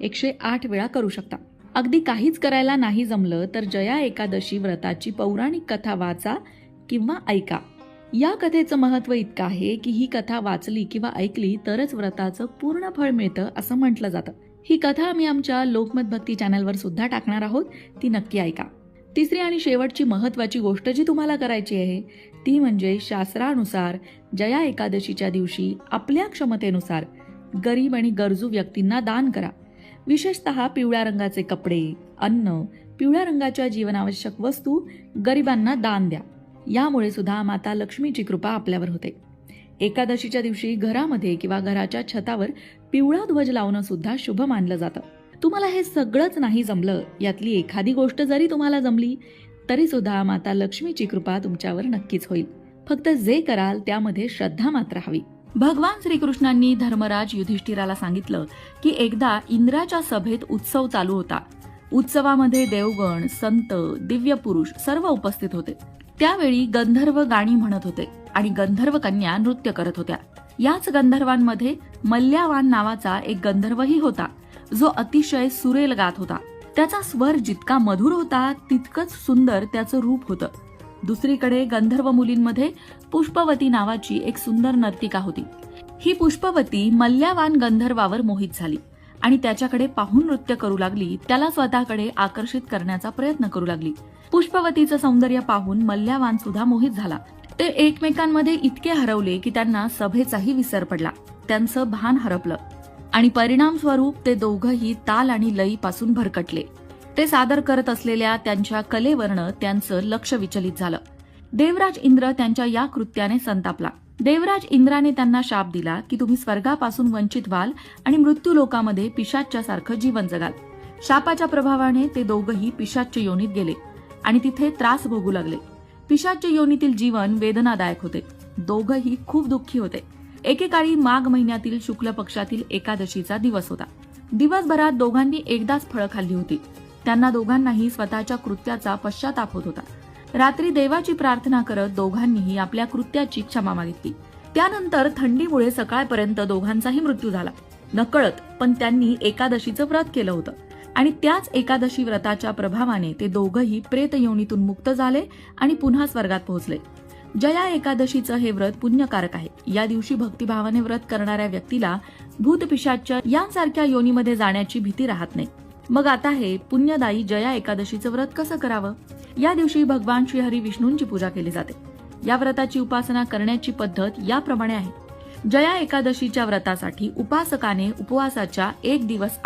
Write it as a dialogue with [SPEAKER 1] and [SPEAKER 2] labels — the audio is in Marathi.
[SPEAKER 1] 108 वेळा करू शकता. अगदी काहीच करायला नाही जमलं तर जया एकादशी व्रताची पौराणिक कथा वाचा किंवा ऐका. या कथेचं महत्त्व इतकं आहे की ही कथा वाचली किंवा ऐकली तरच व्रताचं पूर्ण फळ मिळतं असं म्हटलं जातं. ही कथा आम्ही आमच्या लोकमत भक्ती चॅनलवर सुद्धा टाकणार आहोत, ती नक्की ऐका. तिसरी आणि शेवटची महत्त्वाची गोष्ट जी तुम्हाला करायची आहे ती म्हणजे शास्त्रानुसार जया एकादशीच्या दिवशी आपल्या क्षमतेनुसार गरीब आणि गरजू व्यक्तींना दान करा. विशेषतः पिवळ्या रंगाचे कपडे, अन्न, पिवळ्या रंगाच्या जीवनावश्यक वस्तू गरिबांना दान द्या. यामुळे सुद्धा माता लक्ष्मीची कृपा आपल्यावर होते. एकादशीच्या दिवशी घरामध्ये किंवा घराच्या छतावर पिवळा ध्वज लावणं सुद्धा शुभ मानलं जातं. तुम्हाला हे सगळंच नाही जमलं, यातली एखादी गोष्ट जरी तुम्हाला जमली तरी सुद्धा माता लक्ष्मीची कृपा तुमच्यावर नक्कीच होईल. फक्त जे कराल त्यामध्ये श्रद्धा मात्र हवी. भगवान श्रीकृष्णांनी धर्मराज युधिष्ठिराला सांगितलं की एकदा इंद्राच्या सभेत उत्सव चालू होता. उत्सवामध्ये देवगण, संत, दिव्य पुरुष सर्व उपस्थित होते. त्यावेळी गंधर्व गाणी म्हणत होते आणि गंधर्व कन्या नृत्य करत होत्या. याच गंधर्वांमध्ये मल्ल्यावान नावाचा एक गंधर्वही होता जो अतिशय सुरेल गात होता. त्याचा स्वर जितका मधुर होता तितकंच सुंदर त्याचं रूप होतं. दुसरीकडे गंधर्व मुलींमध्ये पुष्पवती नावाची एक सुंदर नर्तिका होती. ही पुष्पवती मल्ल्यावान गंधर्वावर मोहित झाली आणि त्याच्याकडे पाहून नृत्य करू लागली. त्याला स्वतःकडे आकर्षित करण्याचा प्रयत्न करू लागली. पुष्पवतीचं सौंदर्य पाहून मल्ल्यावान सुद्धा मोहित झाला. ते एकमेकांमध्ये इतके हरवले की त्यांना सभेचाही विसर पडला. त्यांचं भान हरपलं आणि परिणाम स्वरूप ते दोघंही ताल आणि लयीपासून भरकटले. ते सादर करत असलेल्या त्यांच्या कलेवरनं त्यांचं लक्ष विचलित झालं. देवराज इंद्र त्यांच्या या कृत्याने संतापला. देवराज इंद्राने त्यांना शाप दिला की तुम्ही स्वर्गापासून वंचित व्हाल आणि मृत्यू लोकामध्ये पिशाच्यासारखं जीवन जगाल. शापाच्या प्रभावाने ते दोघंही पिशाच्य योनीत गेले आणि तिथे त्रास भोगू लागले. पिशाच्य योनीतील जीवन वेदनादायक होते. दोघंही खूप दुःखी होते. एकेकाळी माघ महिन्यातील शुक्ल पक्षातील एकादशीचा दिवस होता. दिवसभरात दोघांनी एकदाच फळं खाल्ली होती. त्यांना दोघांनाही स्वतःच्या कृत्याचा पश्चाताप होत होता. रात्री देवाची प्रार्थना करत दोघांनीही आपल्या कृत्याची क्षमा मागितली. त्यानंतर थंडीमुळे सकाळपर्यंत दोघांचाही मृत्यू झाला. नकळत पण त्यांनी एकादशीचं व्रत केलं होतं आणि त्याच एकादशी व्रताच्या प्रभावाने ते दोघंही प्रेत योनीतून मुक्त झाले आणि पुन्हा स्वर्गात पोहोचले. जया एकादशीचं हे व्रत पुण्यकारक आहे. या दिवशी भक्तिभावाने व्रत करणाऱ्या व्यक्तीला भूतपिशाच्य यांसारख्या योनीमध्ये जाण्याची भीती राहत नाही. मग आता हे पुण्यदायी जया एकादशीचं व्रत कसं करावं? या दिवशी भगवान श्रीहरी विष्णूंची पूजा केली जाते. या व्रताची उपासना करण्याची पद्धत याप्रमाणे आहे. जया एकादशीच्या व्रतासाठी उपासकाने उपवासाच्या 1 दिवस